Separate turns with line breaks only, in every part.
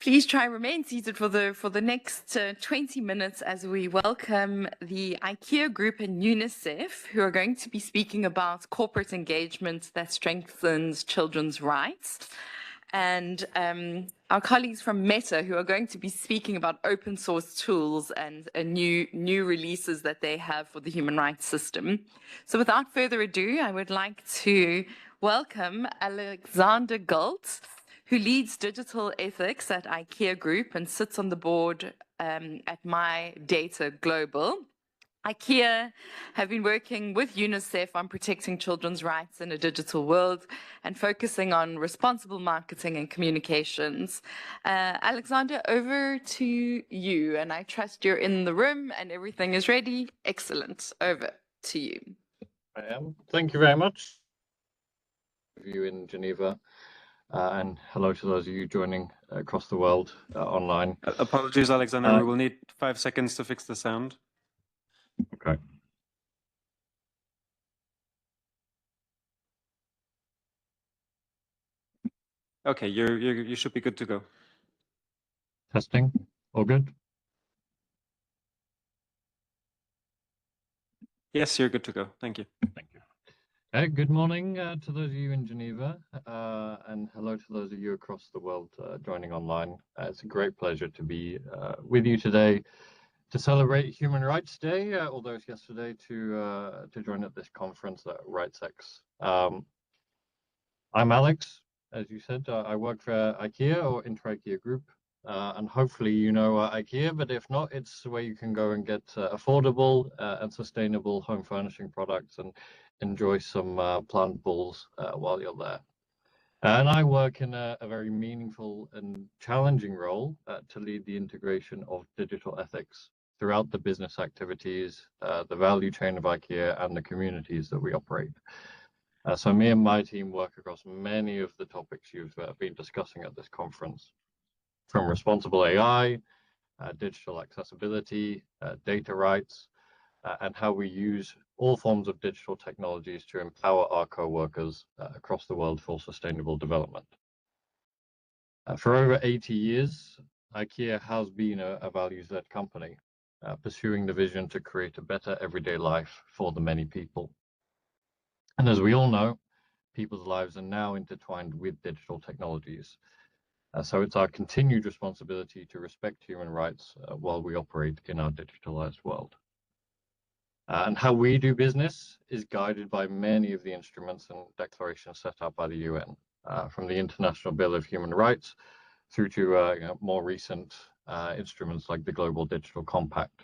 Please try and remain seated for the next 20 minutes as we welcome the IKEA Group and UNICEF, who are going to be speaking about corporate engagement that strengthens children's rights. And our colleagues from Meta, who are going to be speaking about open source tools and new releases that they have for the human rights system. So without further ado, I would like to welcome Alexander Galt, who leads digital ethics at IKEA Group and sits on the board at My Data Global. IKEA have been working with UNICEF on protecting children's rights in a digital world and focusing on responsible marketing and communications. Alexander, over to you, and I trust you're in the room and everything is ready. Excellent. Over to you.
I am. Thank you very much. You in Geneva. And hello to those of you joining across the world online.
Apologies, Alexander. We will need 5 seconds to fix the sound.
Okay.
Okay, you should be good to go.
Testing. All good?
Yes, you're good to go. Thank you.
Thank you. Good morning to those of you in Geneva, and hello to those of you across the world joining online. It's a great pleasure to be with you today to celebrate Human Rights Day, although it's yesterday, to join at this conference at RightsX. I'm Alex, as you said. I work for IKEA or Inter-IKEA Group, and hopefully you know IKEA, but if not, it's where you can go and get affordable and sustainable home furnishing products and enjoy some plantables while you're there. And I work in a very meaningful and challenging role to lead the integration of digital ethics throughout the business activities, the value chain of IKEA, and the communities that we operate. So me and my team work across many of the topics you've been discussing at this conference, from responsible AI, digital accessibility, data rights, and how we use all forms of digital technologies to empower our co-workers across the world for sustainable development. For over 80 years, IKEA has been a values-led company, pursuing the vision to create a better everyday life for the many people. And as we all know, people's lives are now intertwined with digital technologies. So it's our continued responsibility to respect human rights while we operate in our digitalized world. And how we do business is guided by many of the instruments and declarations set out by the UN, from the International Bill of Human Rights through to more recent instruments like the Global Digital Compact.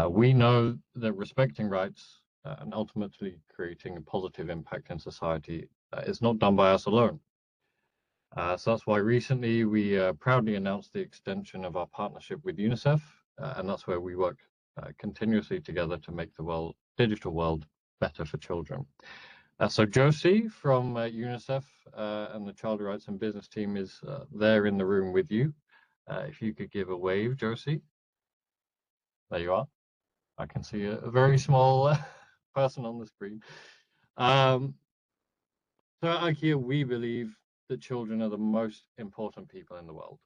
We know that respecting rights and ultimately creating a positive impact in society is not done by us alone. So that's why recently we proudly announced the extension of our partnership with UNICEF, and that's where we work continuously together to make the digital world better for children. So Josie from UNICEF and the Child Rights and Business team is there in the room with you. If you could give a wave, Josie. There you are. I can see a very small person on the screen. So at IKEA, we believe that children are the most important people in the world.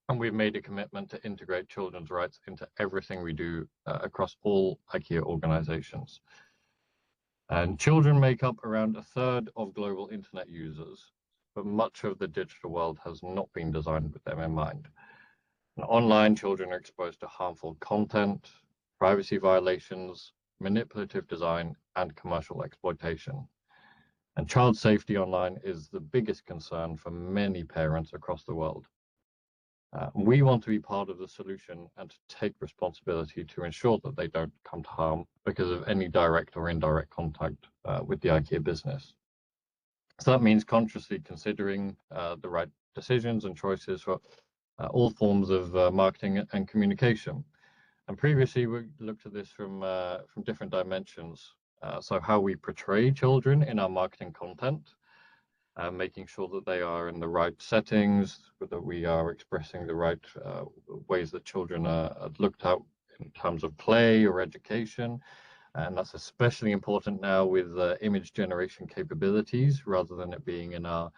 And we've made a commitment to integrate children's rights into everything we do across all IKEA organizations. And children make up around 1/3 of global internet users, but much of the digital world has not been designed with them in mind. And online, children are exposed to harmful content, privacy violations, manipulative design, and commercial exploitation. And child safety online is the biggest concern for many parents across the world. We want to be part of the solution and to take responsibility to ensure that they don't come to harm because of any direct or indirect contact with the IKEA business. So that means consciously considering the right decisions and choices for all forms of marketing and communication. And previously we looked at this from different dimensions. So how we portray children in our marketing content, making sure that they are in the right settings, that we are expressing the right ways that children are looked at in terms of play or education. And that's especially important now with image generation capabilities, rather than it being in our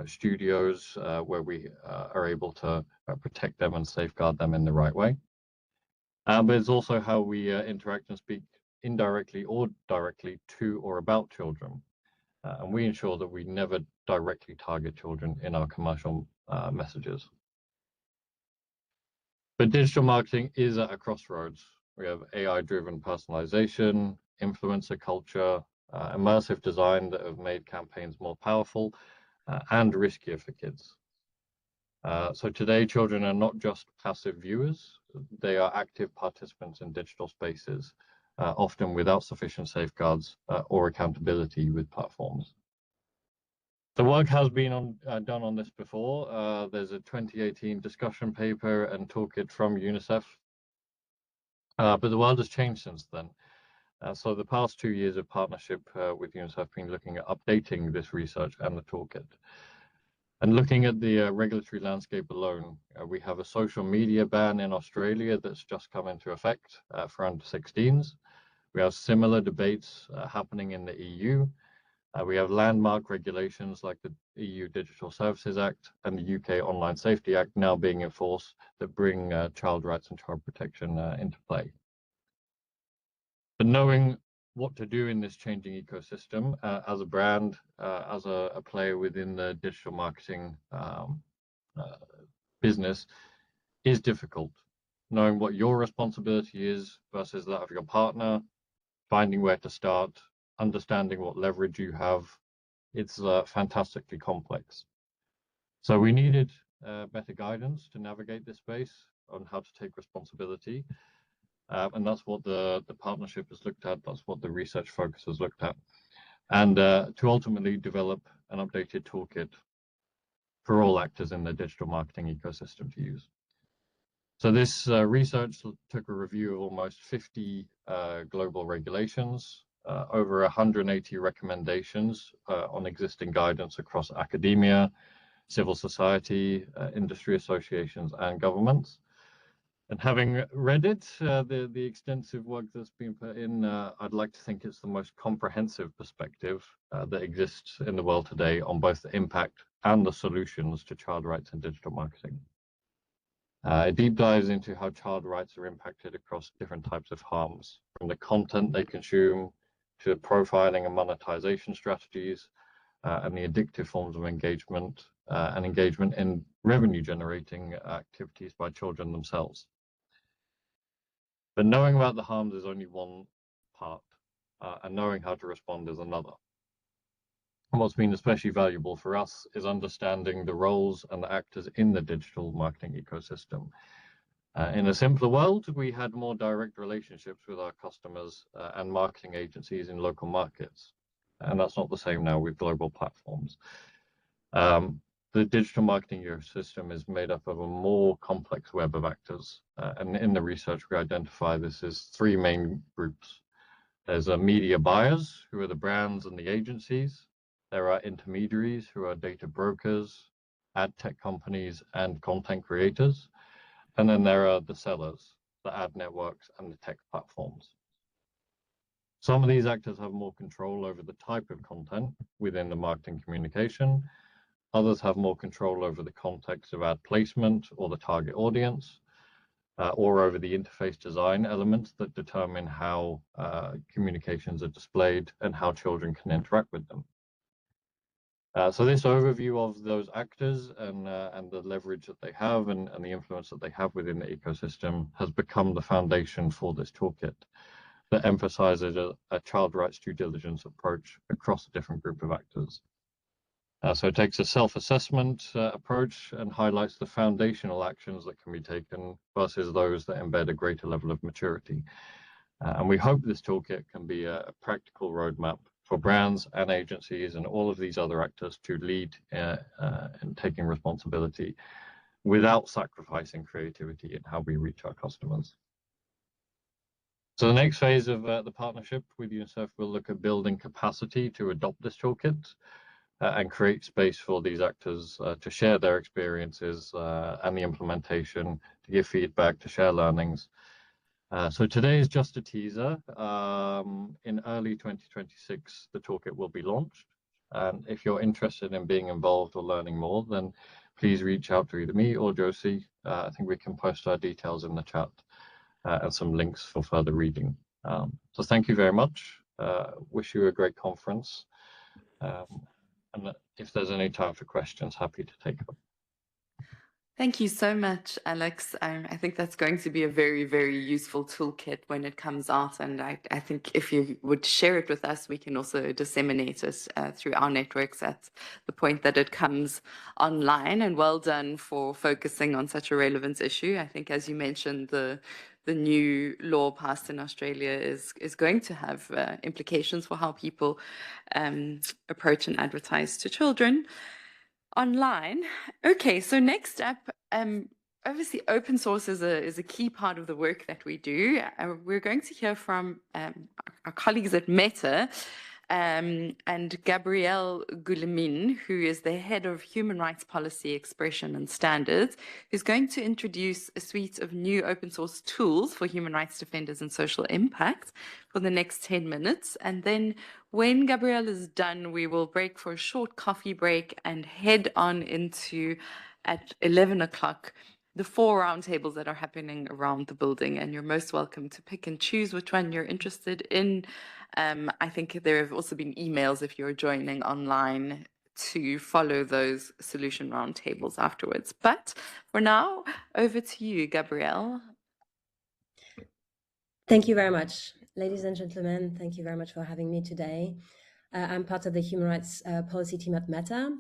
studios where we are able to protect them and safeguard them in the right way. But it's also how we interact and speak indirectly or directly to or about children. And we ensure that we never directly target children in our commercial messages. But digital marketing is at a crossroads. We have AI-driven personalization, influencer culture, immersive design that have made campaigns more powerful and riskier for kids. So today, children are not just passive viewers, they are active participants in digital spaces, often without sufficient safeguards or accountability with platforms. The work has been done on this before. There's a 2018 discussion paper and toolkit from UNICEF, but the world has changed since then. So the past 2 years of partnership with UNICEF have been looking at updating this research and the toolkit. And looking at the regulatory landscape alone, we have a social media ban in Australia that's just come into effect for under 16s. We have similar debates happening in the EU. We have landmark regulations like the EU Digital Services Act and the UK Online Safety Act now being enforced that bring child rights and child protection into play. But knowing what to do in this changing ecosystem as a brand, as a player within the digital marketing business is difficult. Knowing what your responsibility is versus that of your partner, finding where to start, understanding what leverage you have, it's fantastically complex. So we needed better guidance to navigate this space on how to take responsibility. And that's what the partnership has looked at. That's what the research focus has looked at. And to ultimately develop an updated toolkit for all actors in the digital marketing ecosystem to use. So this research took a review of almost 50 global regulations, over 180 recommendations on existing guidance across academia, civil society, industry associations, and governments. And having read it, the extensive work that's been put in, I'd like to think it's the most comprehensive perspective that exists in the world today on both the impact and the solutions to child rights and digital marketing. It deep dives into how child rights are impacted across different types of harms, from the content they consume to profiling and monetization strategies, and the addictive forms of engagement and engagement in revenue generating activities by children themselves. But knowing about the harms is only one part, and knowing how to respond is another. And what's been especially valuable for us is understanding the roles and the actors in the digital marketing ecosystem. In a simpler world, we had more direct relationships with our customers and marketing agencies in local markets. And that's not the same now with global platforms. The digital marketing ecosystem is made up of a more complex web of actors. And in the research, we identify this as three main groups. There's media buyers, who are the brands and the agencies. There are intermediaries, who are data brokers, ad tech companies, and content creators. And then there are the sellers, the ad networks, and the tech platforms. Some of these actors have more control over the type of content within the marketing communication. Others have more control over the context of ad placement or the target audience, or over the interface design elements that determine how communications are displayed and how children can interact with them. So this overview of those actors and the leverage that they have and the influence that they have within the ecosystem has become the foundation for this toolkit that emphasizes a child rights due diligence approach across a different group of actors. So it takes a self-assessment approach and highlights the foundational actions that can be taken versus those that embed a greater level of maturity. And we hope this toolkit can be a practical roadmap for brands and agencies and all of these other actors to lead in taking responsibility without sacrificing creativity in how we reach our customers. So the next phase of the partnership with UNICEF will look at building capacity to adopt this toolkit and create space for these actors to share their experiences and the implementation, to give feedback, to share learnings. So today is just a teaser. In early 2026, the toolkit will be launched. And if you're interested in being involved or learning more, then please reach out to either me or Josie. I think we can post our details in the chat and some links for further reading. So thank you very much. Wish you a great conference. And if there's any time for questions, happy to take them.
Thank you so much, Alex. I think that's going to be a very, very useful toolkit when it comes out. And I think if you would share it with us, we can also disseminate it through our networks at the point that it comes online. And well done for focusing on such a relevant issue. I think, as you mentioned, the new law passed in Australia is going to have implications for how people approach and advertise to children online. Okay, so next up, obviously open source is a key part of the work that we do. We're going to hear from our colleagues at Meta, and Gabrielle Guillemin, who is the head of Human Rights Policy Expression and Standards, who's going to introduce a suite of new open source tools for human rights defenders and social impact for the next 10 minutes. And then when Gabrielle is done, we will break for a short coffee break and head on into, at 11 o'clock, the 4 roundtables that are happening around the building. And you're most welcome to pick and choose which one you're interested in. I think there have also been emails if you're joining online to follow those solution roundtables afterwards. But for now, over to you, Gabrielle.
Thank you very much. Ladies and gentlemen, thank you very much for having me today. I'm part of the Human Rights Policy team at Meta.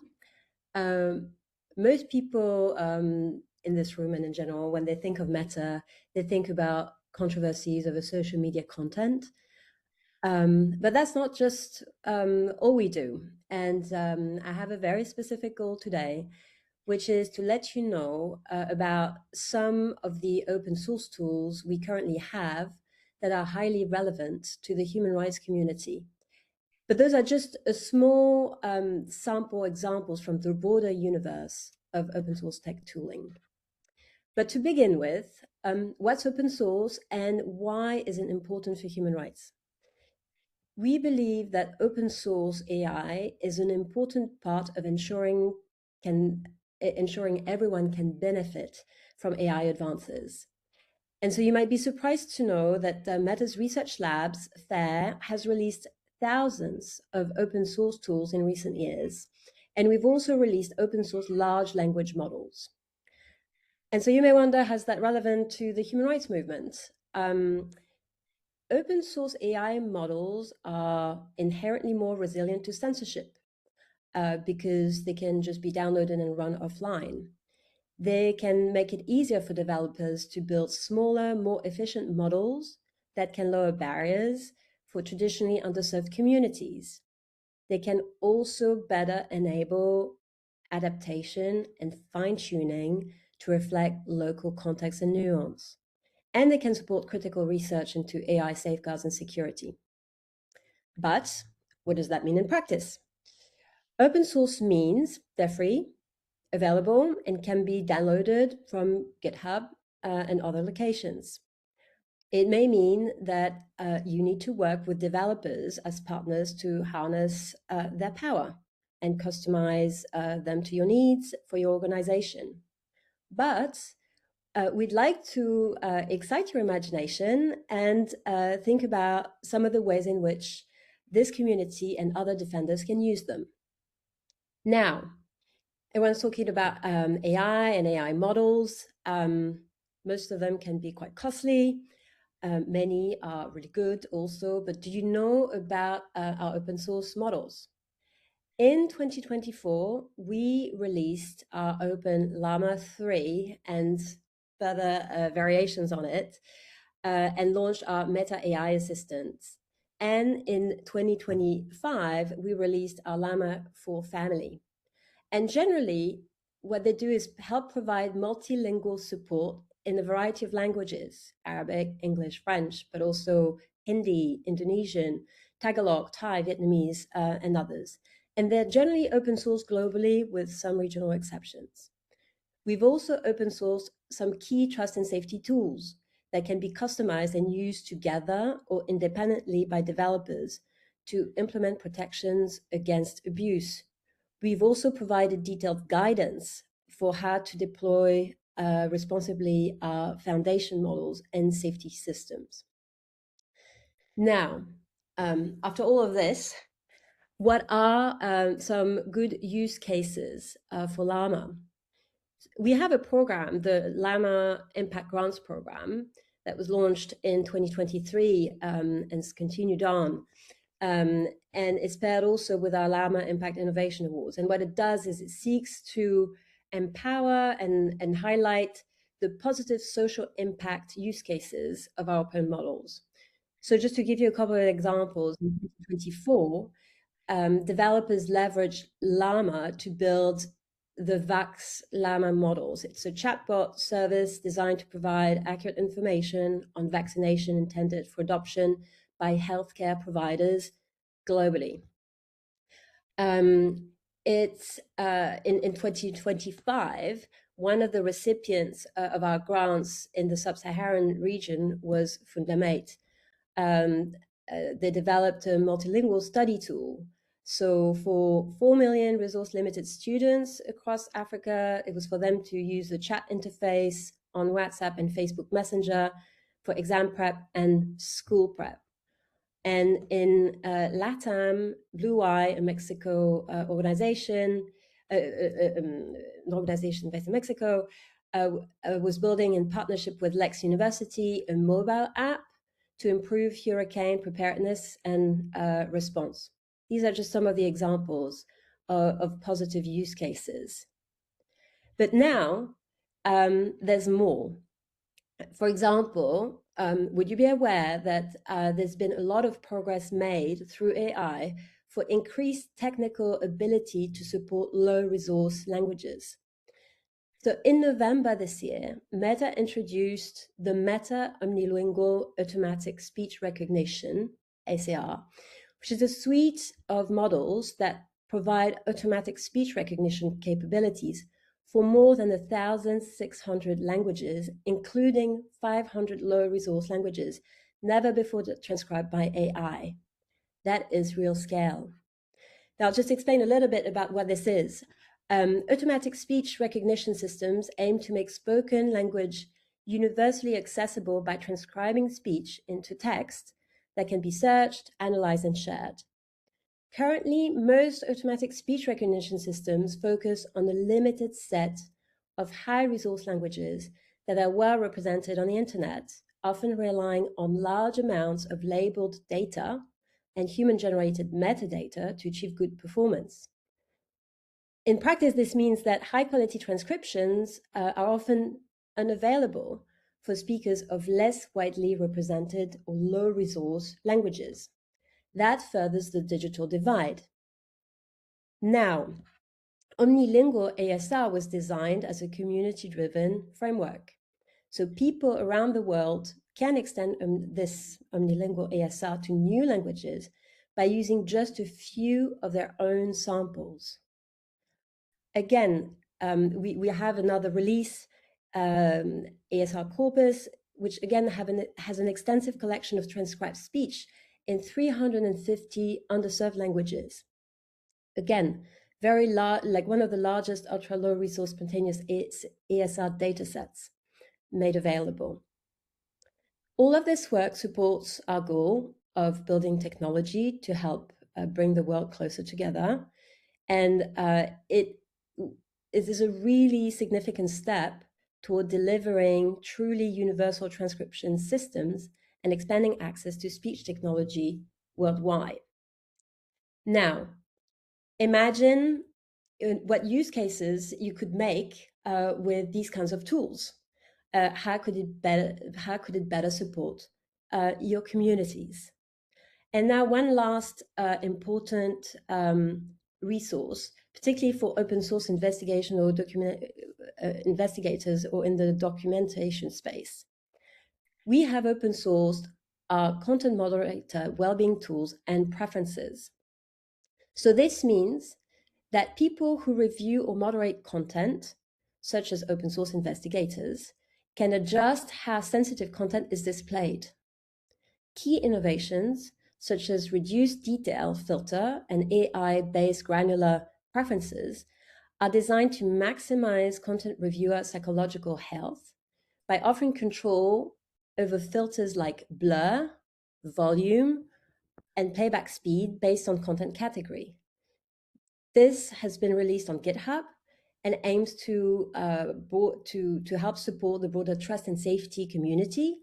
Most people in this room and in general, when they think of Meta, they think about controversies over social media content. But that's not just all we do. And I have a very specific goal today, which is to let you know about some of the open source tools we currently have that are highly relevant to the human rights community. But those are just a small sample examples from the broader universe of open source tech tooling. But to begin with, what's open source and why is it important for human rights? We believe that open source AI is an important part of ensuring everyone can benefit from AI advances. And so you might be surprised to know that Meta's Research Labs FAIR has released thousands of open source tools in recent years. And we've also released open source large language models. And so you may wonder, how's that relevant to the human rights movement? Open source AI models are inherently more resilient to censorship because they can just be downloaded and run offline. They can make it easier for developers to build smaller, more efficient models that can lower barriers for traditionally underserved communities. They can also better enable adaptation and fine-tuning to reflect local context and nuance. And they can support critical research into AI safeguards and security. But what does that mean in practice? Open source means they're free, available, and can be downloaded from GitHub and other locations. It may mean that you need to work with developers as partners to harness their power and customize them to your needs for your organization. But we'd like to excite your imagination and think about some of the ways in which this community and other defenders can use them. Now, everyone's talking about AI and AI models. Most of them can be quite costly. Many are really good also, but do you know about our open source models? In 2024, we released our Open Llama 3 and further variations on it, and launched our Meta AI Assistant. And in 2025, we released our Llama 4 family. And generally, what they do is help provide multilingual support in a variety of languages, Arabic, English, French, but also Hindi, Indonesian, Tagalog, Thai, Vietnamese, and others. And they're generally open source globally with some regional exceptions. We've also open sourced some key trust and safety tools that can be customized and used together or independently by developers to implement protections against abuse. We've also provided detailed guidance for how to deploy responsibly foundation models and safety systems. Now, after all of this, what are some good use cases for Llama? We have a program, the Llama Impact Grants Program, that was launched in 2023 and has continued on. And it's paired also with our Llama Impact Innovation Awards. And what it does is it seeks to empower and highlight the positive social impact use cases of our open models. So just to give you a couple of examples, in 2024, developers leveraged Llama to build the VAX Llama models. It's a chatbot service designed to provide accurate information on vaccination intended for adoption by healthcare providers globally. It's in 2025, one of the recipients of our grants in the sub-Saharan region was Fundamate. They developed a multilingual study tool. So for 4 million resource-limited students across Africa, it was for them to use the chat interface on WhatsApp and Facebook Messenger for exam prep and school prep. And in LATAM, Blue Eye, a Mexico organization, an organization based in Mexico, was building in partnership with Lex University a mobile app to improve hurricane preparedness and response. These are just some of the examples of positive use cases. But now there's more. For example, would you be aware that there's been a lot of progress made through AI for increased technical ability to support low-resource languages? So in November this year, Meta introduced the Meta Omnilingual Automatic Speech Recognition, ACR, which is a suite of models that provide automatic speech recognition capabilities for more than 1,600 languages, including 500 low-resource languages, never before transcribed by AI. That is real scale. Now, I'll just explain a little bit about what this is. Automatic speech recognition systems aim to make spoken language universally accessible by transcribing speech into text that can be searched, analyzed, and shared. Currently, most automatic speech recognition systems focus on a limited set of high-resource languages that are well represented on the internet, often relying on large amounts of labeled data and human-generated metadata to achieve good performance. In practice, this means that high-quality transcriptions are often unavailable for speakers of less widely represented or low-resource languages. That furthers the digital divide. Now, Omnilingual ASR was designed as a community-driven framework. So people around the world can extend this Omnilingual ASR to new languages by using just a few of their own samples. Again, we have another release, ASR Corpus, which again has an extensive collection of transcribed speech in 350 underserved languages. Again, very large, like one of the largest ultra-low resource spontaneous ASR datasets made available. All of this work supports our goal of building technology to help bring the world closer together. And it is a really significant step toward delivering truly universal transcription systems and expanding access to speech technology worldwide. Now, imagine what use cases you could make with these kinds of tools. How could it better support your communities? And now one last important resource, particularly for open source investigation or investigators or in the documentation space. We have open sourced our content moderator wellbeing tools and preferences. So this means that people who review or moderate content, such as open source investigators, can adjust how sensitive content is displayed. Key innovations, such as reduced detail filter and AI-based granular preferences, are designed to maximize content reviewer psychological health by offering control over filters like blur, volume, and playback speed based on content category. This has been released on GitHub and aims to help support the broader trust and safety community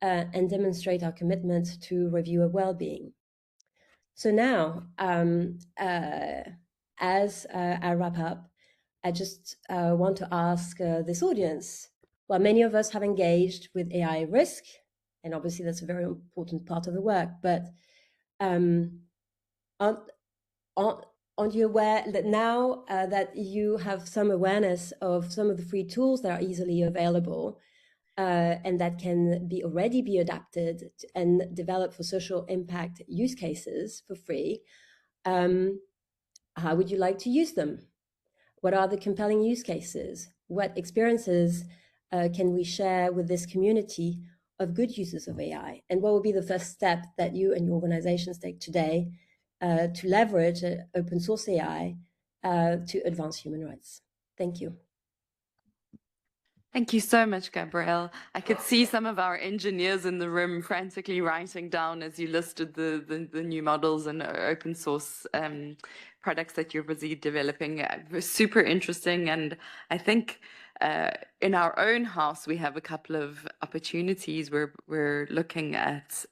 and demonstrate our commitment to reviewer well-being. So now, as I wrap up, I just want to ask this audience, well, many of us have engaged with AI risk, and obviously that's a very important part of the work, but aren't you aware that now that you have some awareness of some of the free tools that are easily available and that can already be adapted and developed for social impact use cases for free, how would you like to use them? What are the compelling use cases? What experiences can we share with this community of good users of AI? And what will be the first step that you and your organizations take today to leverage open source AI to advance human rights? Thank you.
Thank you so much, Gabrielle. I could see some of our engineers in the room frantically writing down as you listed the new models and open source products that you're busy developing. Super interesting. And I think in our own house, we have a couple of opportunities where we're looking at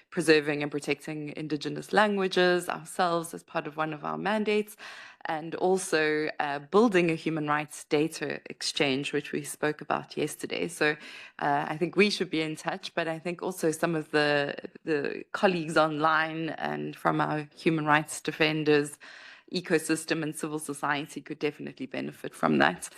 preserving and protecting Indigenous languages ourselves as part of one of our mandates, and also building a human rights data exchange, which we spoke about yesterday. So I think we should be in touch, but I think also some of the colleagues online and from our human rights defenders ecosystem and civil society could definitely benefit from that.